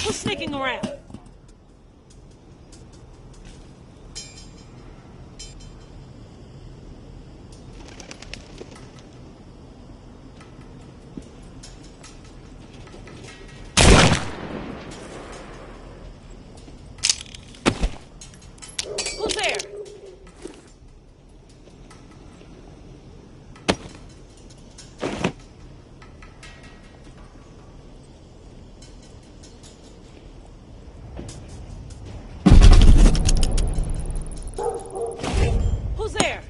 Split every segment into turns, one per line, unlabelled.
Who's sneaking around? Who's there? Who's there?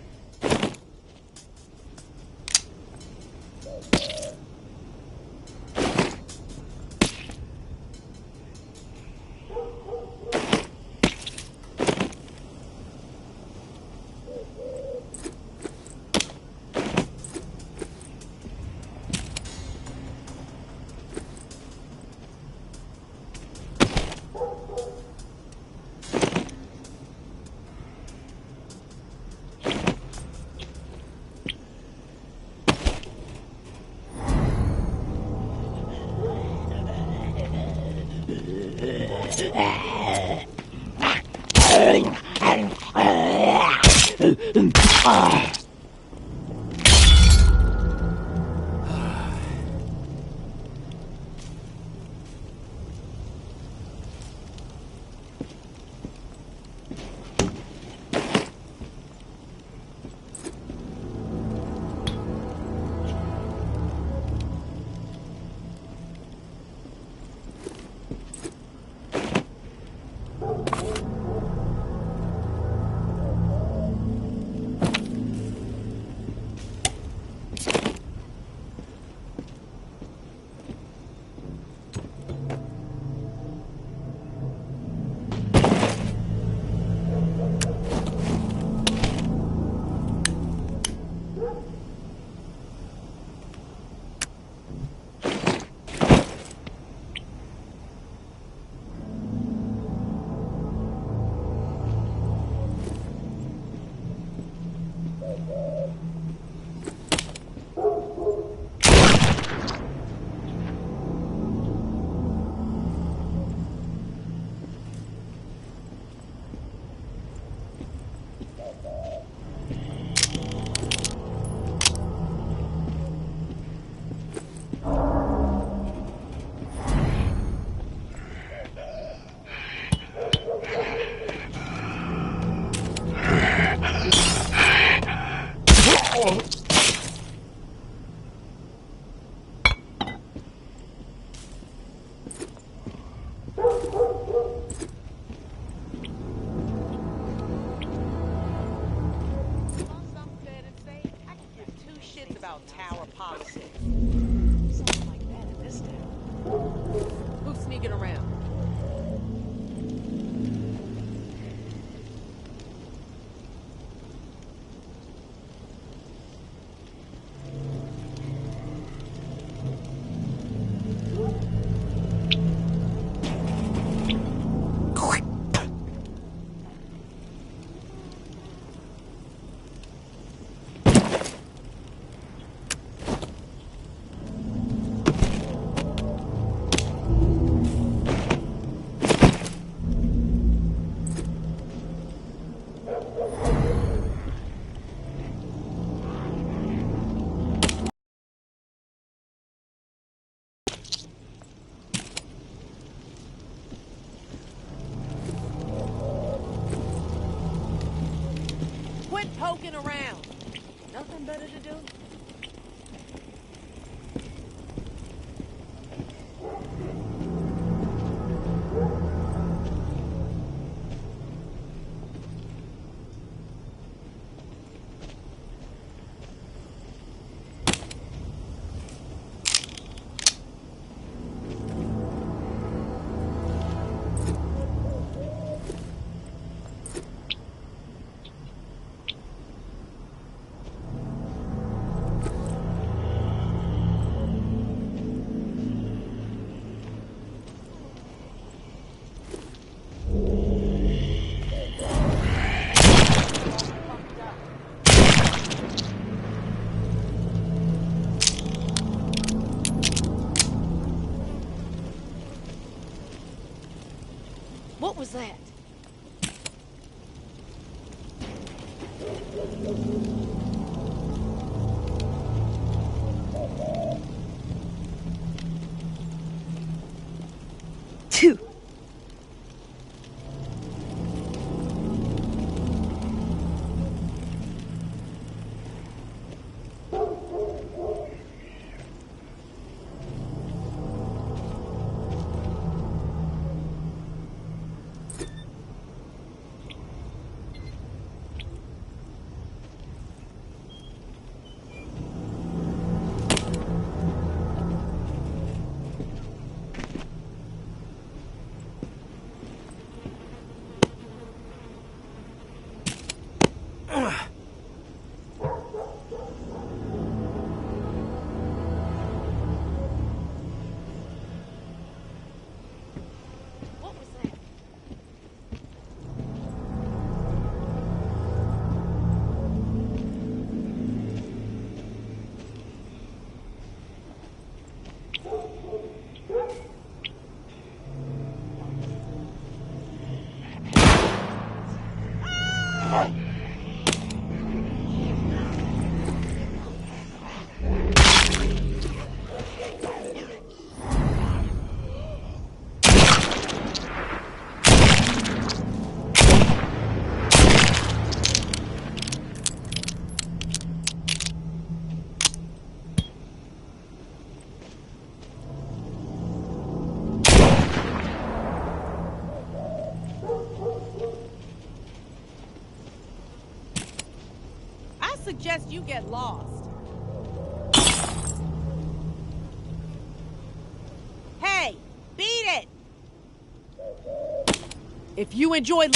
Tower policy. Something like that in this town. Who's sneaking around? Quit poking around. Nothing better to do? What was that? Two. Suggest you get lost. Hey, beat it! If you enjoy...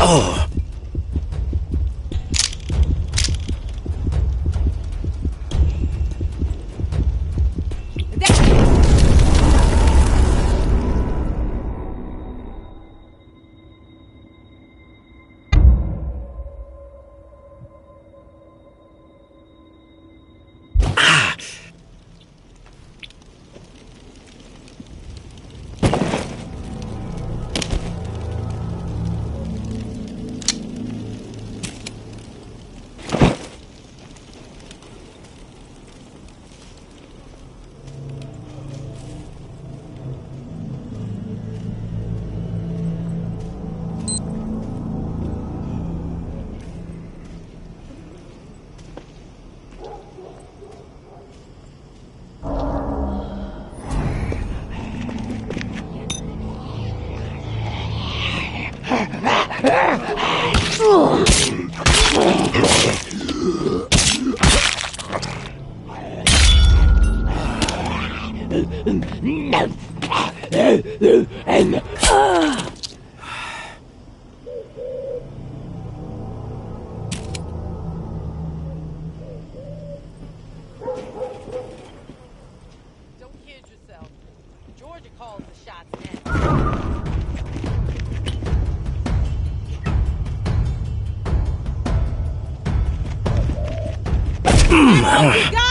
Oh!
kid yourself. Georgia calls the shots now. You got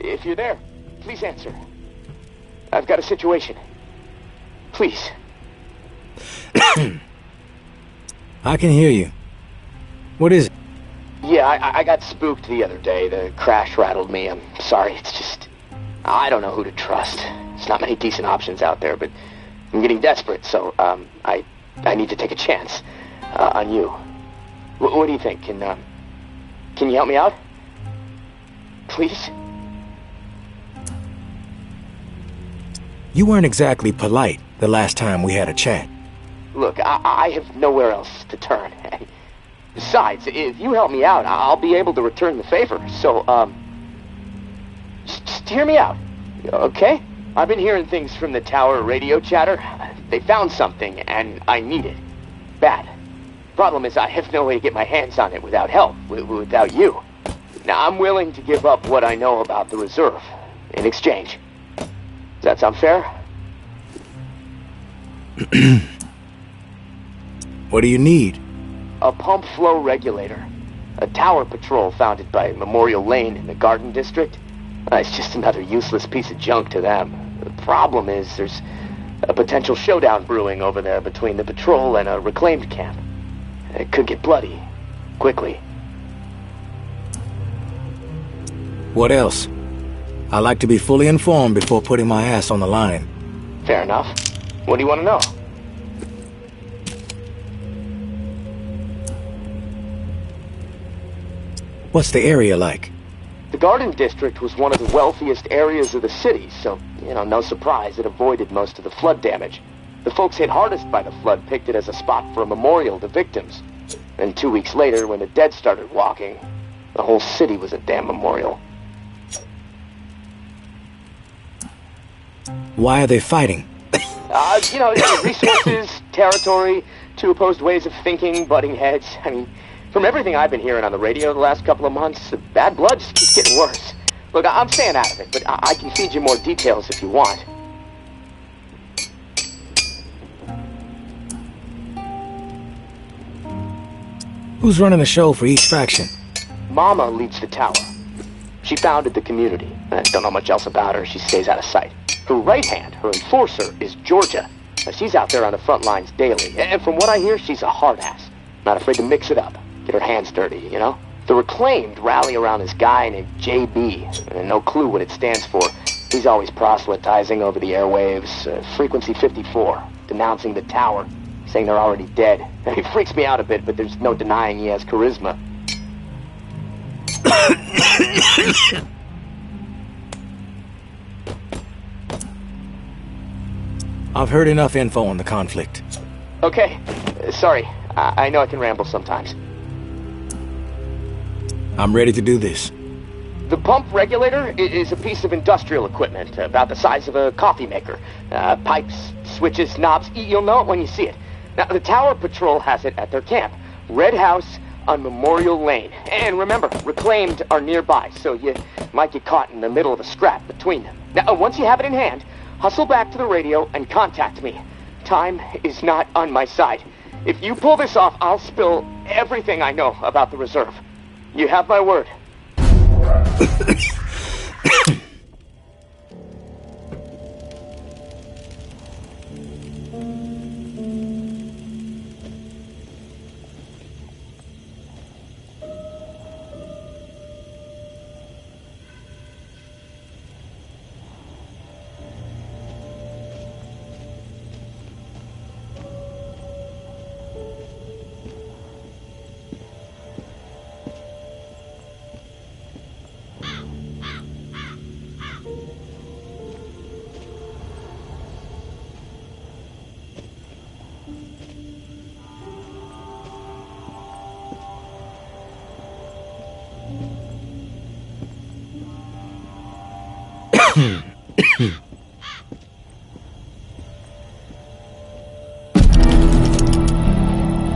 If you're there, please answer. I've got a situation. Please.
I can hear you. What is it?
Yeah, I got spooked the other day. The crash rattled me. I'm sorry. It's just... I don't know who to trust. There's not many decent options out there, but I'm getting desperate, so I need to take a chance on you. What do you think? Can you help me out? Please?
You weren't exactly polite the last time we had a chat.
Look, I have nowhere else to turn. Besides, if you help me out, I'll be able to return the favor. So, just hear me out, okay? I've been hearing things from the tower radio chatter. They found something, and I need it. Bad. Problem is, I have no way to get my hands on it without help, without you. Now, I'm willing to give up what I know about the reserve in exchange. Does that sound fair?
What do you need?
A pump flow regulator. a tower patrol founded by Memorial Lane in the Garden District. It's just another useless piece of junk to them. The problem is there's a potential showdown brewing over there between the patrol and a reclaimed camp. It could get bloody, quickly.
What else? I like to be fully informed before putting my ass on the line.
Fair enough. What do you want to know?
What's the area like?
The Garden District was one of the wealthiest areas of the city, so, no surprise it avoided most of the flood damage. The folks hit hardest by the flood picked it as a spot for a memorial to victims. And 2 weeks later, when the dead started walking, the whole city was a damn memorial.
Why are they fighting?
Resources, territory, two opposed ways of thinking, butting heads. I mean, from everything I've been hearing on the radio the last couple of months, the bad blood just keeps getting worse. Look, I'm staying out of it, but I can feed you more details if you want.
Who's running the show for each faction?
Mama leads the tower. She founded the community. I don't know much else about her. She stays out of sight. Her right hand, her enforcer, is Georgia. She's out there on the front lines daily. And from what I hear, she's a hard ass. Not afraid to mix it up. Get her hands dirty, The reclaimed rally around this guy named JB. And no clue what it stands for. He's always proselytizing over the airwaves. Frequency 54. Denouncing the tower. Saying they're already dead. He freaks me out a bit, but there's no denying he has charisma.
I've heard enough info on the conflict.
Okay. Sorry. I know I can ramble sometimes.
I'm ready to do this.
The pump regulator is a piece of industrial equipment about the size of a coffee maker. Pipes, switches, knobs. You'll know it when you see it. Now, the Tower Patrol has it at their camp. Red House on Memorial Lane. And remember, reclaimed are nearby, so you might get caught in the middle of a scrap between them. Now, once you have it in hand, hustle back to the radio and contact me. Time is not on my side. If you pull this off, I'll spill everything I know about the reserve. You have my word.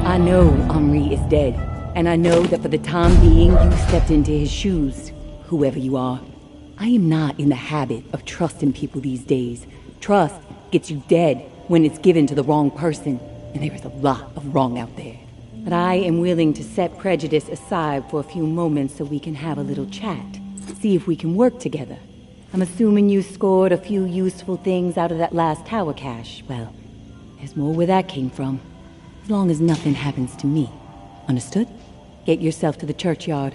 I know Henri is dead, and I know that for the time being you stepped into his shoes, whoever you are. I am not in the habit of trusting people these days. Trust gets you dead when it's given to the wrong person, and there is a lot of wrong out there. But I am willing to set prejudice aside for a few moments so we can have a little chat, see if we can work together. I'm assuming you scored a few useful things out of that last tower cache. Well, there's more where that came from. As long as nothing happens to me. Understood? Get yourself to the churchyard.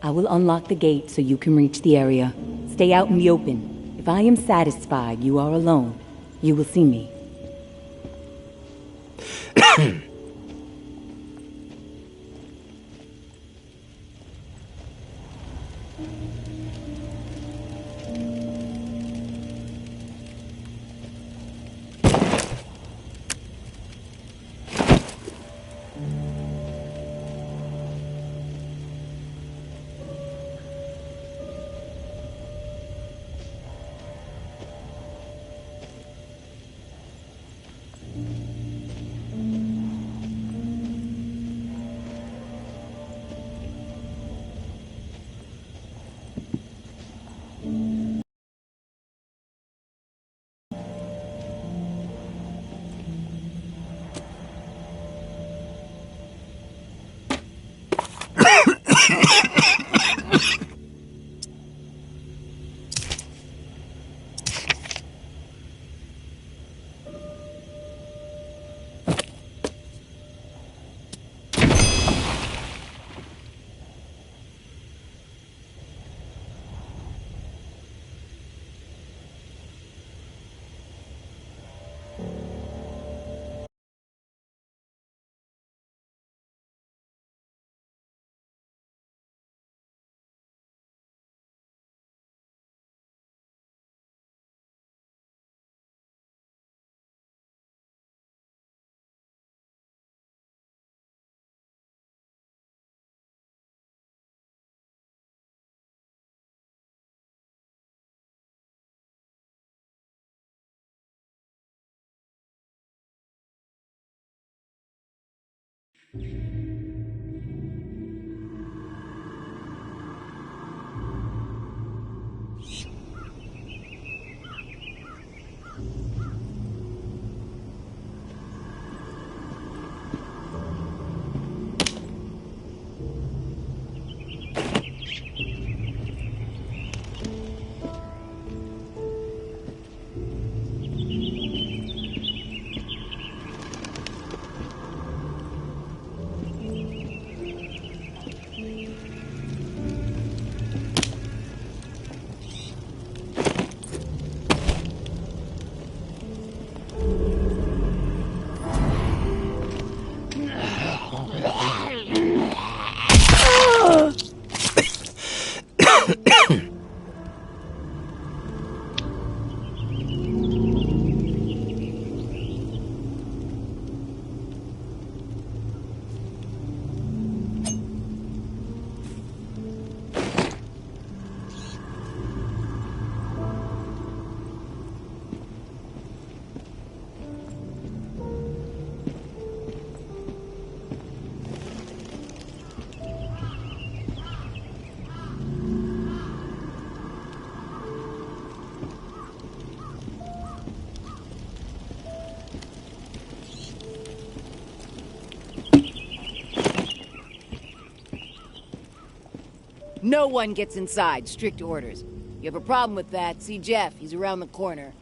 I will unlock the gate so you can reach the area. Stay out in the open. If I am satisfied you are alone, you will see me.
No one gets inside. Strict orders. You have a problem with that, see Jeff. He's around the corner.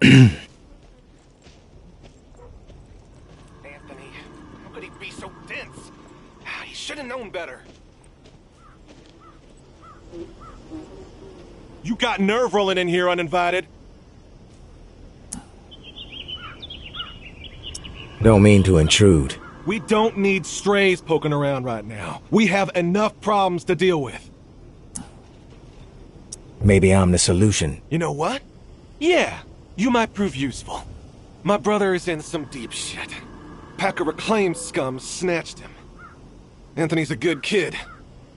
Anthony, how could he be so dense? He should have known better. You got nerve rolling in here uninvited.
Don't mean to intrude.
We don't need strays poking around right now. We have enough problems to deal with.
Maybe I'm the solution.
You know what? Yeah, you might prove useful. My brother is in some deep shit. Pack of reclaimed scum snatched him. Anthony's a good kid.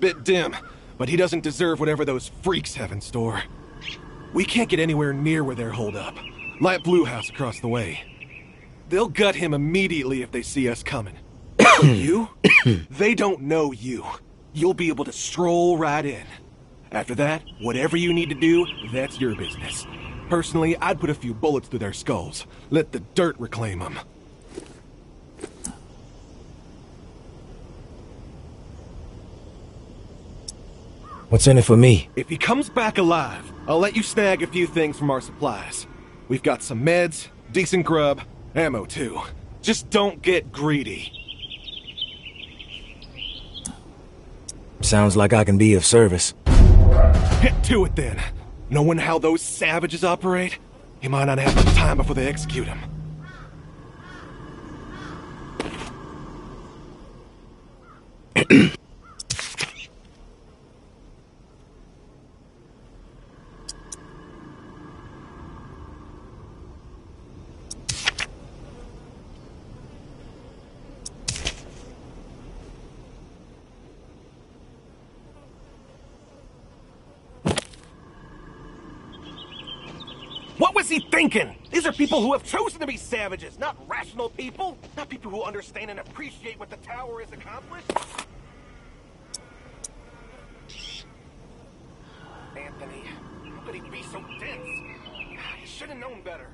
Bit dim, but he doesn't deserve whatever those freaks have in store. We can't get anywhere near where they're holed up. Light Blue House across the way. They'll gut him immediately if they see us coming. You? They don't know you. You'll be able to stroll right in. After that, whatever you need to do, that's your business. Personally, I'd put a few bullets through their skulls. Let the dirt reclaim them.
What's in it for me?
If he comes back alive, I'll let you snag a few things from our supplies. We've got some meds, decent grub, ammo too. Just don't get greedy.
Sounds like I can be of service.
Get to it then. Knowing how those savages operate, you might not have much time before they execute him. What was he thinking? These are people who have chosen to be savages, not rational people. Not people who understand and appreciate what the tower has accomplished. Anthony, how could he be so dense? He should have known better.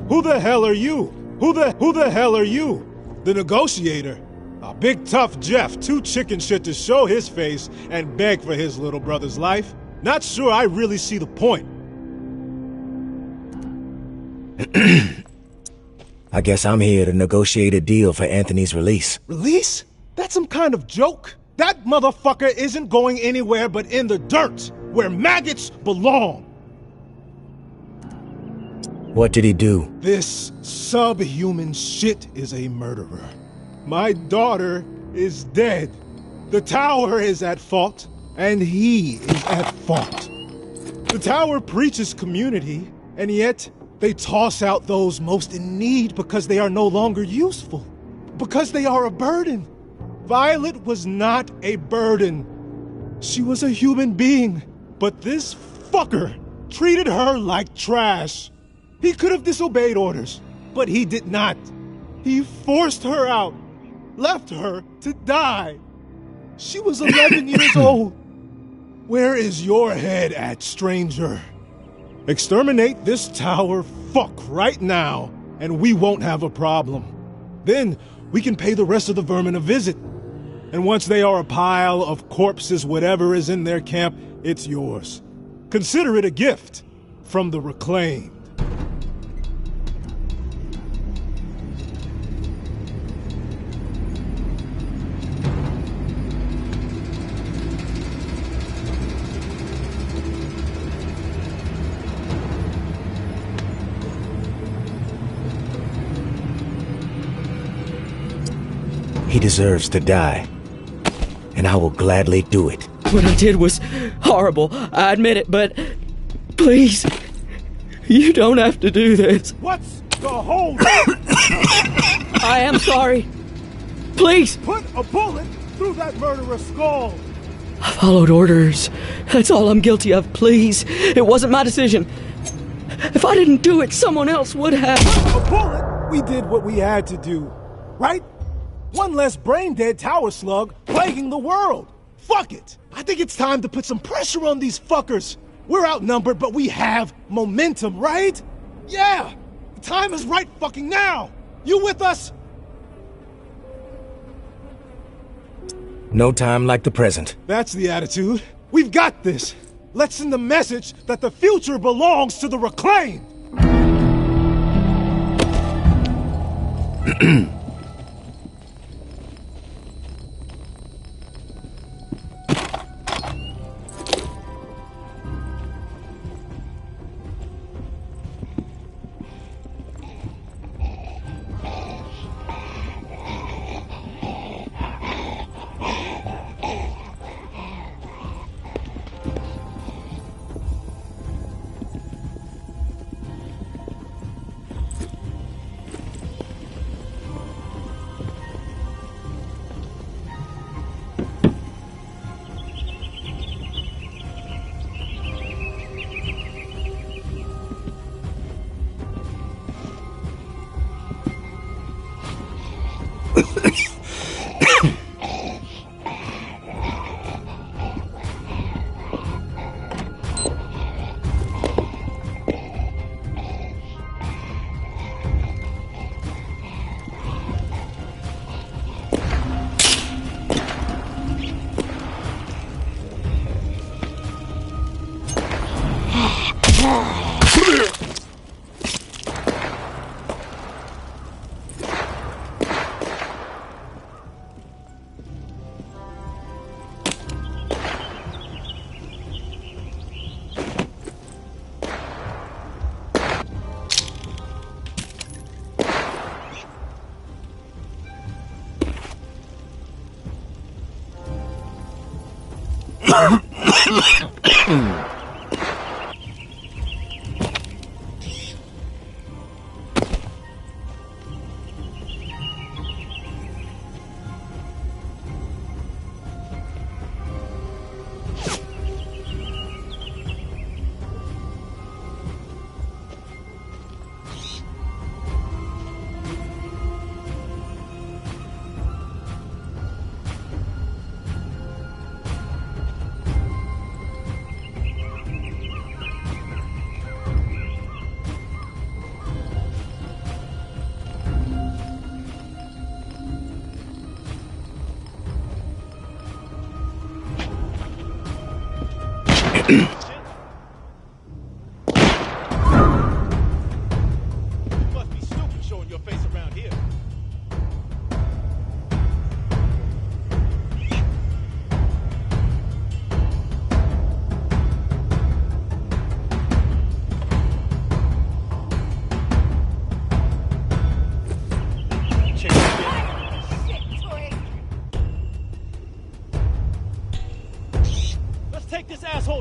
Who the hell are you? Who the hell are you? The negotiator? A big tough Jeff, too chicken shit to show his face and beg for his little brother's life. Not sure I really see the point.
I guess I'm here to negotiate a deal for Anthony's release.
Release? That's some kind of joke? That motherfucker isn't going anywhere but in the dirt, where maggots belong.
What did he do?
This subhuman shit is a murderer. My daughter is dead. The tower is at fault, and he is at fault. The tower preaches community, and yet they toss out those most in need because they are no longer useful. Because they are a burden. Violet was not a burden. She was a human being, but this fucker treated her like trash. He could have disobeyed orders, but he did not. He forced her out, left her to die. She was 11 years old. Where is your head at, stranger? Exterminate this tower fuck right now, and we won't have a problem. Then we can pay the rest of the vermin a visit. And once they are a pile of corpses, whatever is in their camp, it's yours. Consider it a gift from the Reclaimed.
He deserves to die, and I will gladly do it.
What I did was horrible, I admit it, but please, you don't have to do this.
What's the hold?
I am sorry. Please.
Put a bullet through that murderer's skull.
I followed orders. That's all I'm guilty of. Please. It wasn't my decision. If I didn't do it, someone else would have.
A bullet? We did what we had to do, right? One less brain-dead tower slug plaguing the world. Fuck it. I think it's time to put some pressure on these fuckers. We're outnumbered, but we have momentum, right? Yeah. The time is right fucking now. You with us?
No time like the present.
That's the attitude. We've got this. Let's send the message that the future belongs to the reclaimed.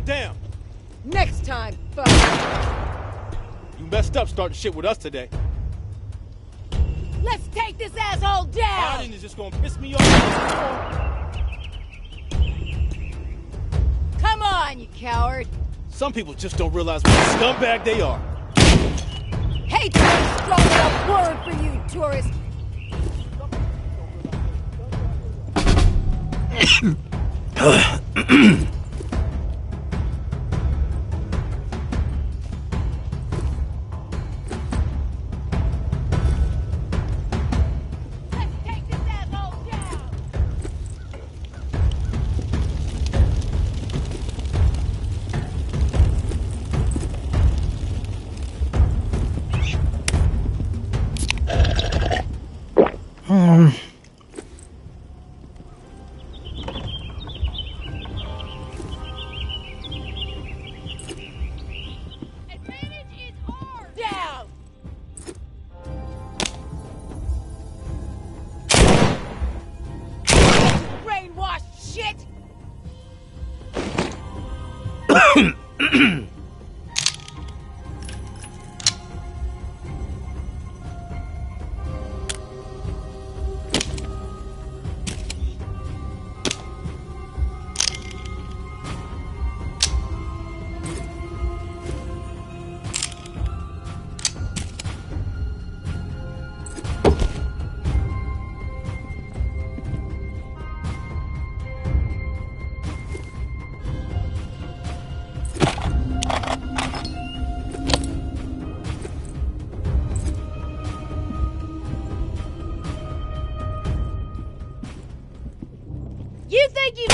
Down.
Next time, fuck.
You messed up starting shit with us today.
Let's take this asshole down.
Biden is just gonna piss me off.
Come on, you coward.
Some people just don't realize what a scumbag they are.
Hatred is strong enough word for you, tourist. beg you!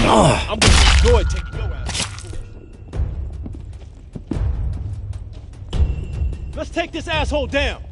Ah!
I'm gonna enjoy taking your ass. Let's take this asshole down.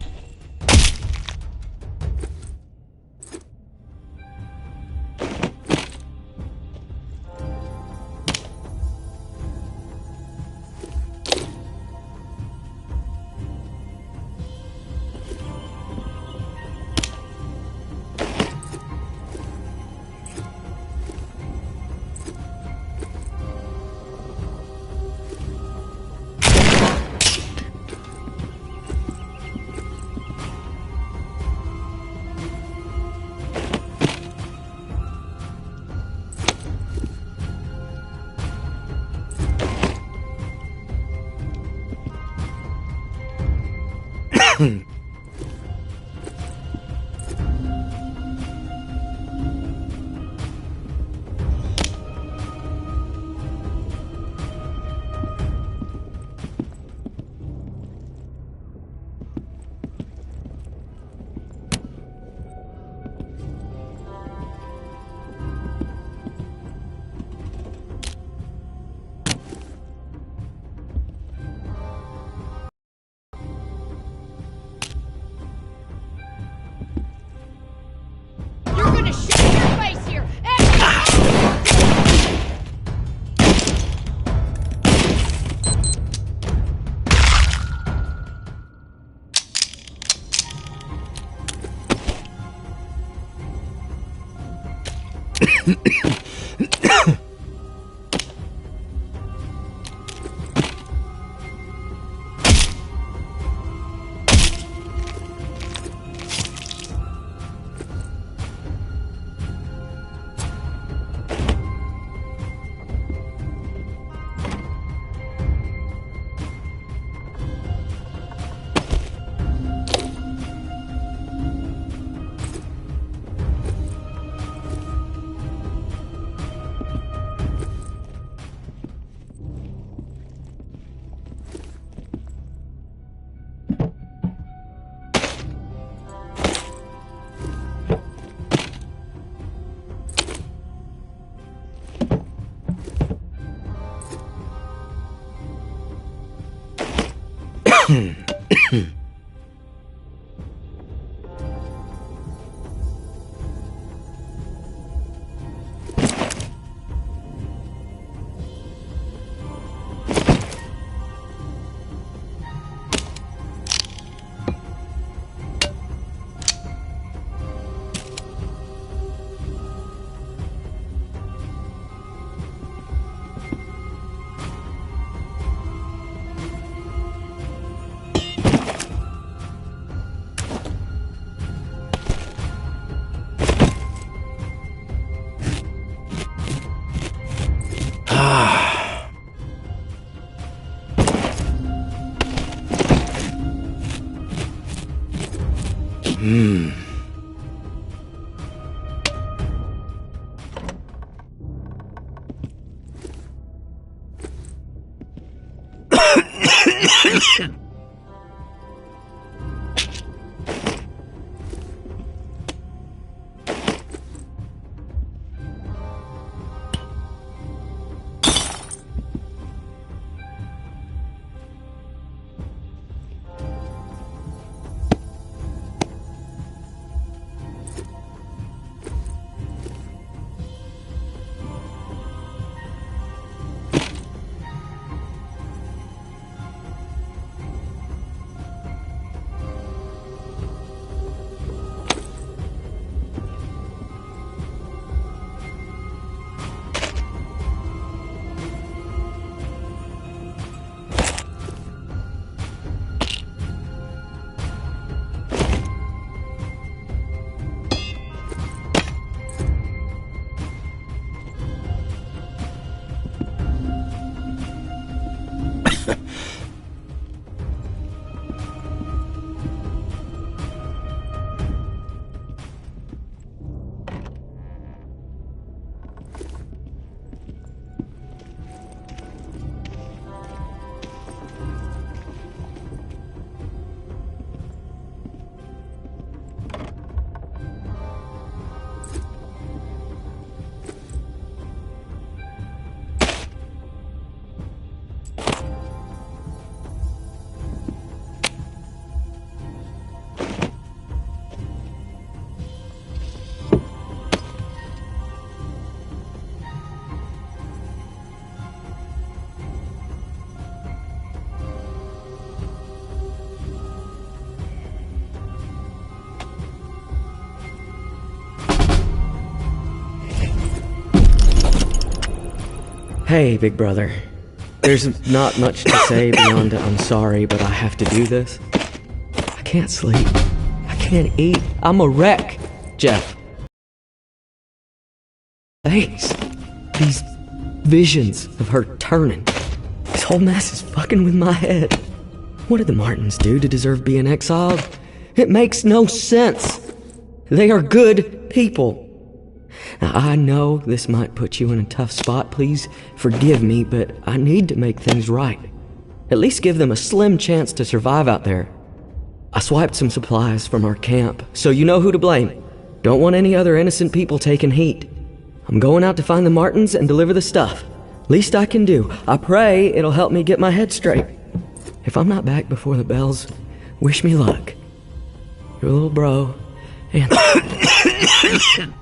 You're gonna shave your face here!
Hey, big brother. There's not much to say beyond I'm sorry, but I have to do this. I can't sleep. I can't eat. I'm a wreck, Jeff. Thanks. These visions of her turning. This whole mess is fucking with my head. What did the Martins do to deserve being exiled? It makes no sense. They are good people. Now, I know this might put you in a tough spot. Please forgive me, but I need to make things right. At least give them a slim chance to survive out there. I swiped some supplies from our camp, so you know who to blame. Don't want any other innocent people taking heat. I'm going out to find the Martins and deliver the stuff. Least I can do. I pray it'll help me get my head straight. If I'm not back before the bells, wish me luck. Your little bro, Anthony.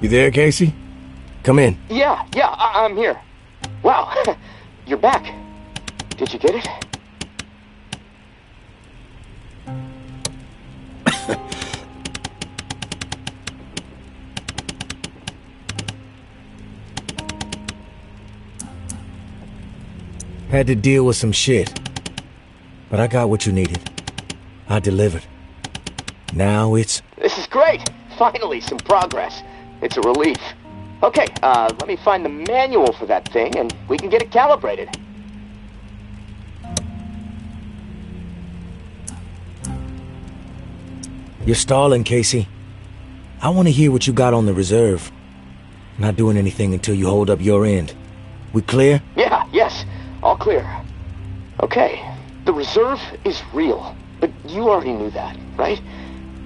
You there, Casey? Come in.
Yeah, I'm here. Wow, you're back. Did you get it?
Had to deal with some shit. But I got what you needed. I delivered. Now it's...
This is great! Finally, some progress. It's a relief. Okay, let me find the manual for that thing, and we can get it calibrated.
You're stalling, Casey. I want to hear what you got on the reserve. Not doing anything until you hold up your end. We clear?
Yes. All clear. Okay, the reserve is real, but you already knew that, right?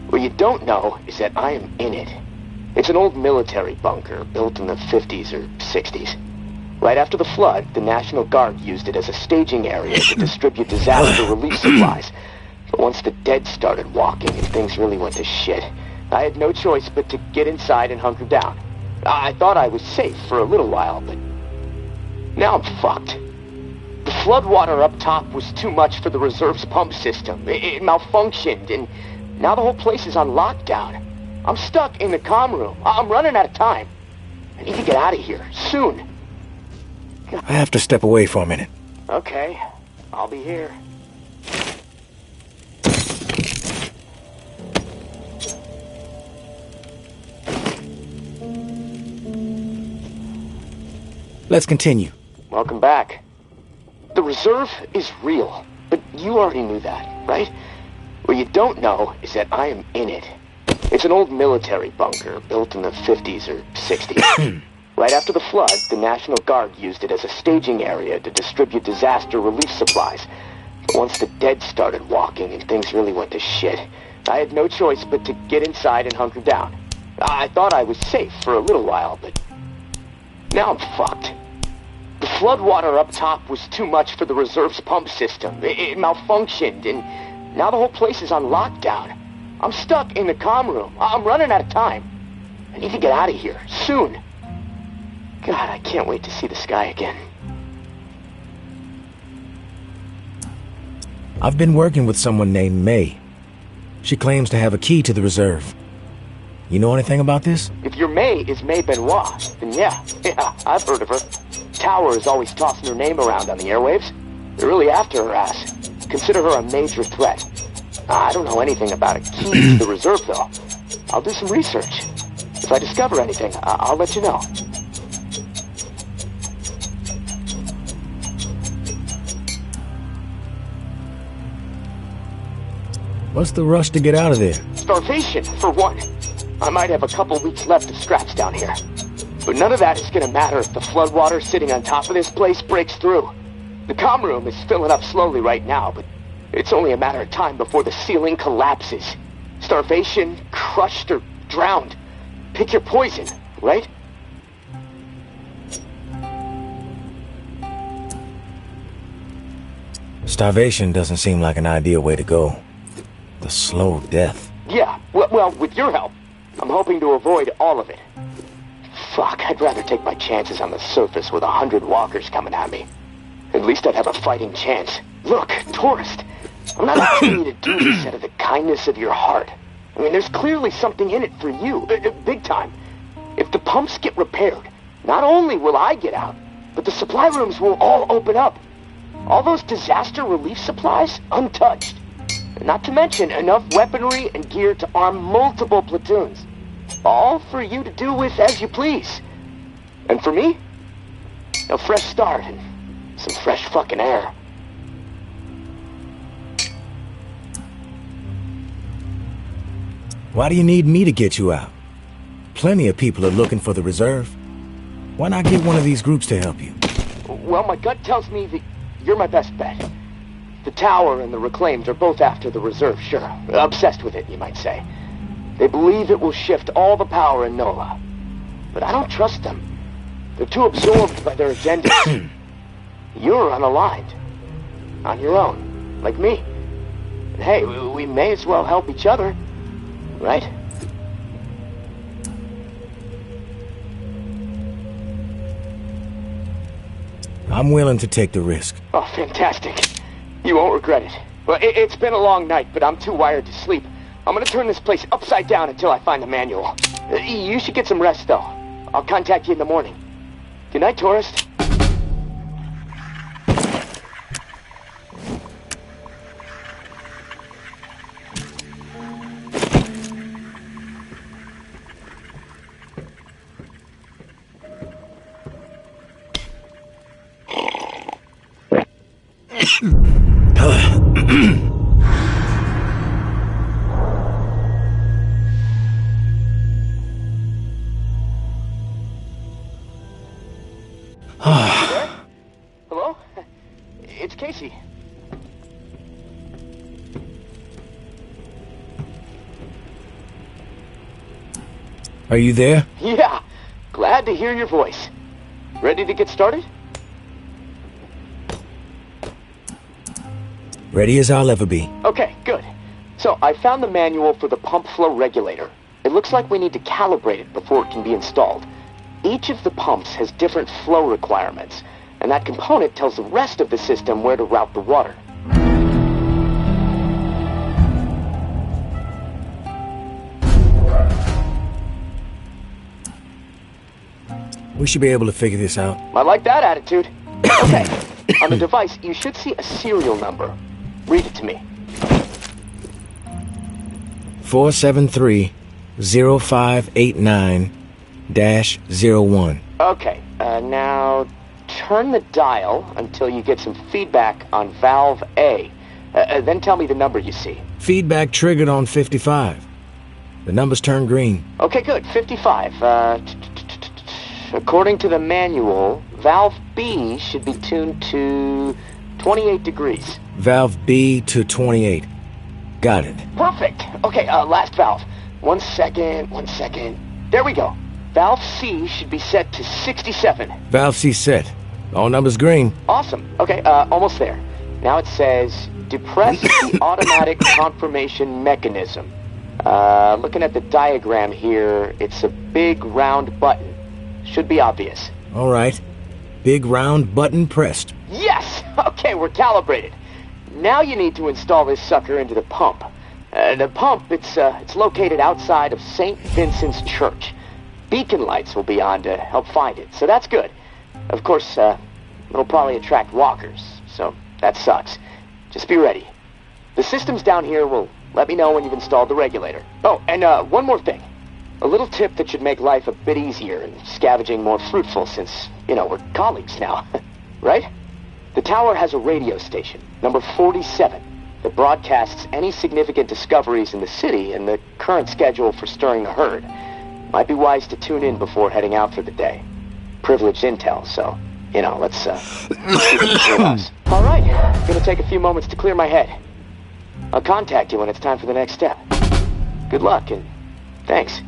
What you don't know is that I am in it. It's an old military bunker built in the 50s or 60s. Right after the flood, the National Guard used it as a staging area to distribute disaster relief supplies. But once the dead started walking and things really went to shit, I had no choice but to get inside and hunker down. I thought I was safe for a little while, but now I'm fucked. The floodwater up top was too much for the reserve's pump system. It malfunctioned, and now the whole place is on lockdown. I'm stuck in the comm room. I'm running out of time. I need to get out of here, soon.
I have to step away for a minute.
Okay, I'll be here.
Let's continue.
Welcome back. The reserve is real, but you already knew that, right? What you don't know is that I am in it. It's an old military bunker built in the 50s or 60s. Right after the flood, the National Guard used it as a staging area to distribute disaster relief supplies. But once the dead started walking and things really went to shit, I had no choice but to get inside and hunker down. I thought I was safe for a little while, but now I'm fucked. The floodwater up top was too much for the reserve's pump system. It malfunctioned, and now the whole place is on lockdown. I'm stuck in the comm room. I'm running out of time. I need to get out of here, soon. God, I can't wait to see the sky again.
I've been working with someone named May. She claims to have a key to the reserve. You know anything about this?
If your May is May Benoit, then yeah, I've heard of her. Tower is always tossing her name around on the airwaves. They're really after her ass. Consider her a major threat. I don't know anything about a key to the reserve, though. I'll do some research. If I discover anything, I'll let you know.
What's the rush to get out of there?
Starvation, for one. I might have a couple weeks left of scraps down here. But none of that is gonna matter if the floodwater sitting on top of this place breaks through. The comm room is filling up slowly right now, but it's only a matter of time before the ceiling collapses. Starvation, crushed, or drowned. Pick your poison, right?
Starvation doesn't seem like an ideal way to go. The slow death.
Yeah, well, with your help, I'm hoping to avoid all of it. Fuck, I'd rather take my chances on the surface with 100 walkers coming at me. At least I'd have a fighting chance. Look, tourist, I'm not asking you to do this out of the kindness of your heart. I mean, there's clearly something in it for you, big time. If the pumps get repaired, not only will I get out, but the supply rooms will all open up. All those disaster relief supplies, untouched. Not to mention enough weaponry and gear to arm multiple platoons. All for you to do with as you please. And for me, a fresh start and some fresh fucking air.
Why do you need me to get you out? Plenty of people are looking for the reserve. Why not get one of these groups to help you?
Well, my gut tells me that you're my best bet. The Tower and the Reclaimed are both after the reserve, sure. Obsessed with it, you might say. They believe it will shift all the power in NOLA. But I don't trust them. They're too absorbed by their agendas. You're unaligned. On your own. Like me. And hey, we may as well help each other. Right?
I'm willing to take the risk.
Oh, fantastic. You won't regret it. Well, it's been a long night, but I'm too wired to sleep. I'm gonna turn this place upside down until I find the manual. You should get some rest, though. I'll contact you in the morning. Good night, tourist. Hello? It's Casey.
Are you there?
Yeah, glad to hear your voice. Ready to get started?
Ready as I'll ever be.
Okay, good. So, I found the manual for the pump flow regulator. It looks like we need to calibrate it before it can be installed. Each of the pumps has different flow requirements, and that component tells the rest of the system where to route the water.
We should be able to figure this out.
I like that attitude. Okay, on the device, you should see a serial number. Read it to me.
473-0589-01.
Okay, now turn the dial until you get some feedback on valve A. Then tell me the number you see.
Feedback triggered on 55. The numbers turn green.
Okay, good. 55. According to the manual, valve B should be tuned to 28 degrees.
Valve B to 28. Got it.
Perfect. Okay, last valve. One second. There we go. Valve C should be set to 67.
Valve C set. All numbers green.
Awesome. Okay, almost there. Now it says, depress the automatic confirmation mechanism. Looking at the diagram here, it's a big round button. Should be obvious.
All right. Big round button pressed.
Yes! Okay, we're calibrated. Now you need to install this sucker into the pump. The pump, it's located outside of St. Vincent's Church. Beacon lights will be on to help find it, so that's good. Of course, it'll probably attract walkers, so that sucks. Just be ready. The systems down here will let me know when you've installed the regulator. Oh, and one more thing. A little tip that should make life a bit easier and scavenging more fruitful since, we're colleagues now. Right? The tower has a radio station, number 47, that broadcasts any significant discoveries in the city and the current schedule for stirring the herd. Might be wise to tune in before heading out for the day. Privileged intel, so, let's All right, gonna take a few moments to clear my head. I'll contact you when it's time for the next step. Good luck, and thanks.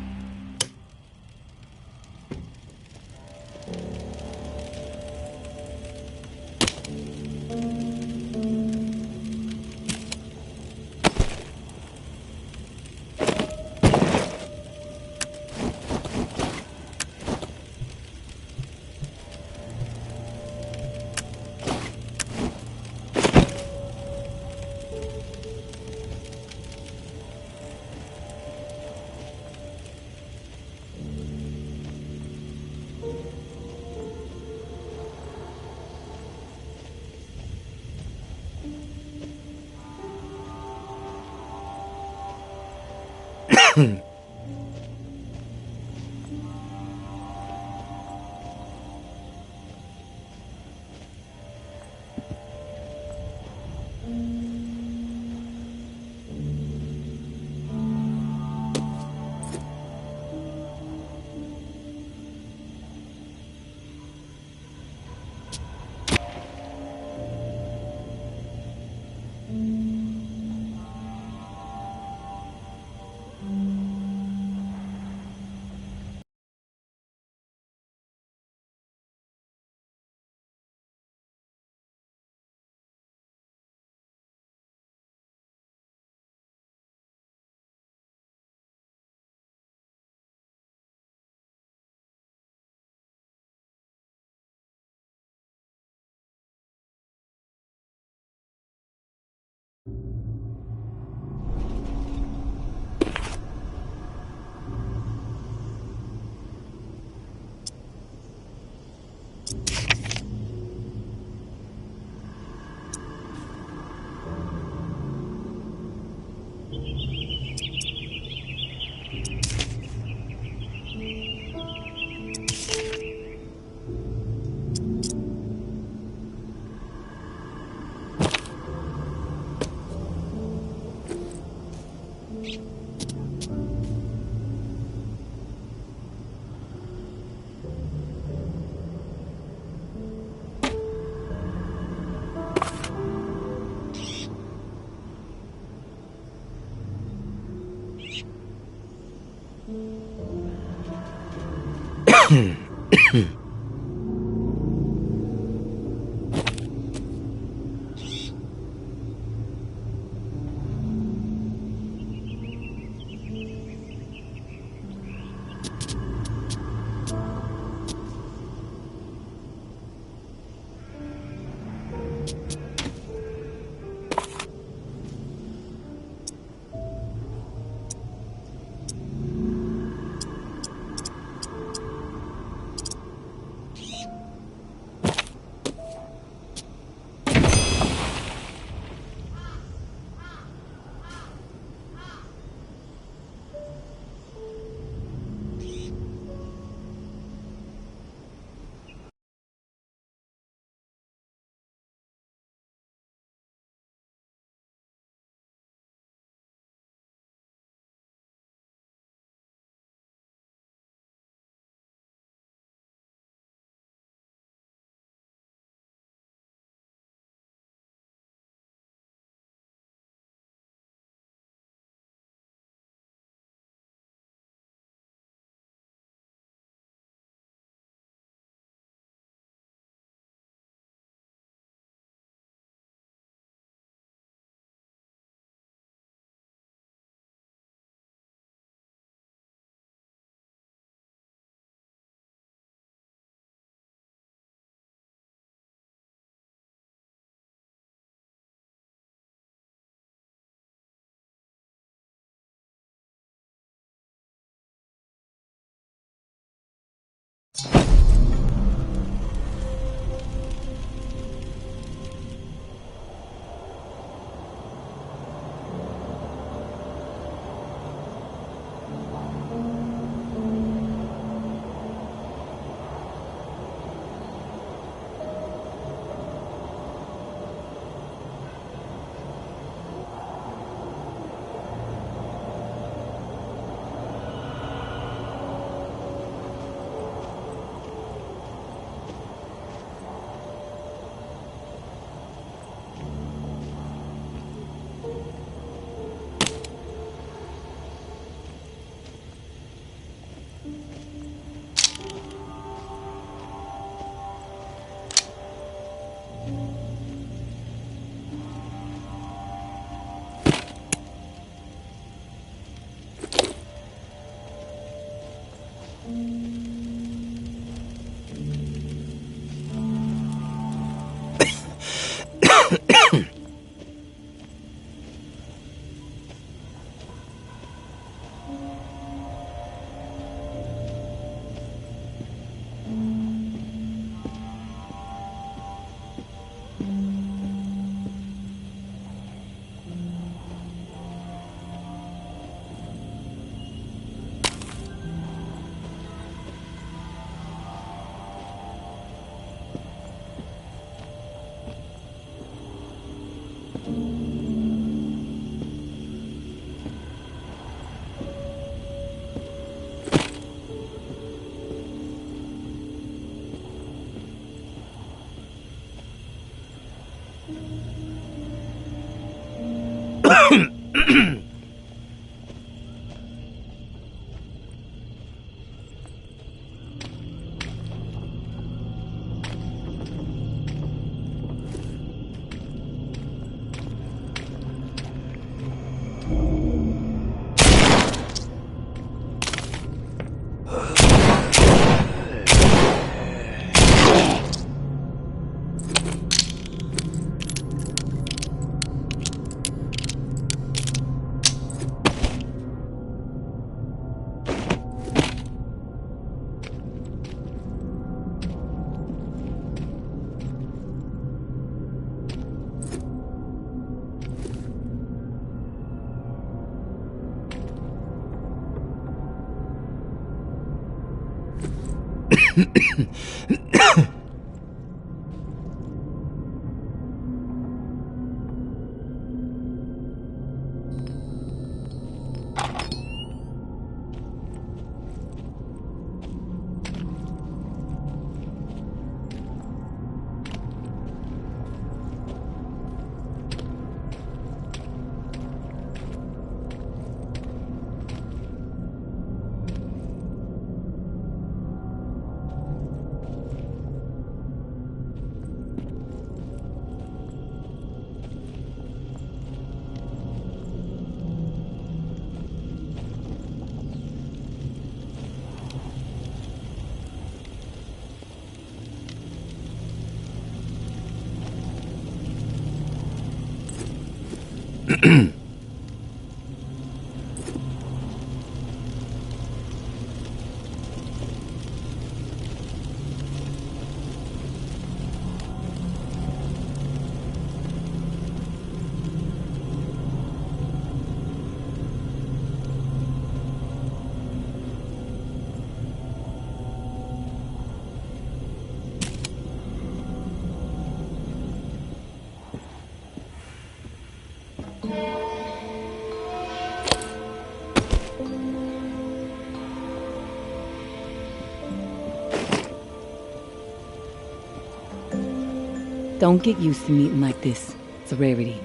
Don't get used to meeting like this. It's a rarity.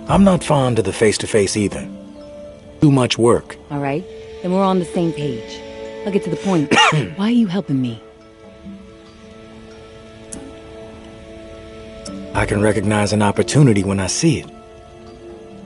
I'm not fond of the face-to-face either. Too much work.
All right, then we're on the same page. I'll get to the point. Why are you helping me?
I can recognize an opportunity when I see it.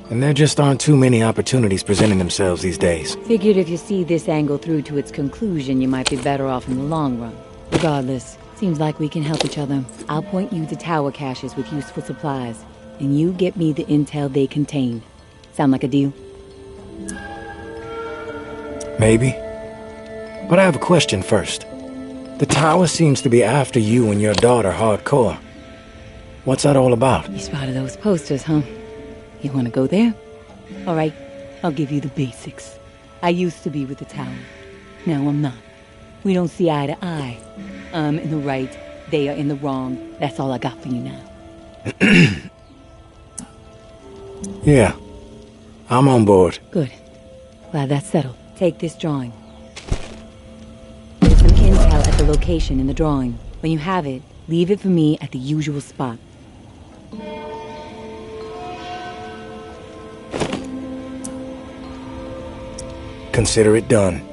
And there just aren't too many opportunities presenting themselves these days.
Figured if you see this angle through to its conclusion, you might be better off in the long run. Regardless, seems like we can help each other. I'll point you to tower caches with useful supplies, and you get me the intel they contain. Sound like a deal?
Maybe. But I have a question first. The tower seems to be after you and your daughter hardcore. What's that all about?
You spotted those posters, huh? You want to go there? All right, I'll give you the basics. I used to be with the tower. Now I'm not. We don't see eye to eye. I'm in the right, they are in the wrong. That's all I got for you now.
Yeah, I'm on board.
Good. Glad that's settled. Take this drawing. There's some intel at the location in the drawing. When you have it, leave it for me at the usual spot.
Consider it done.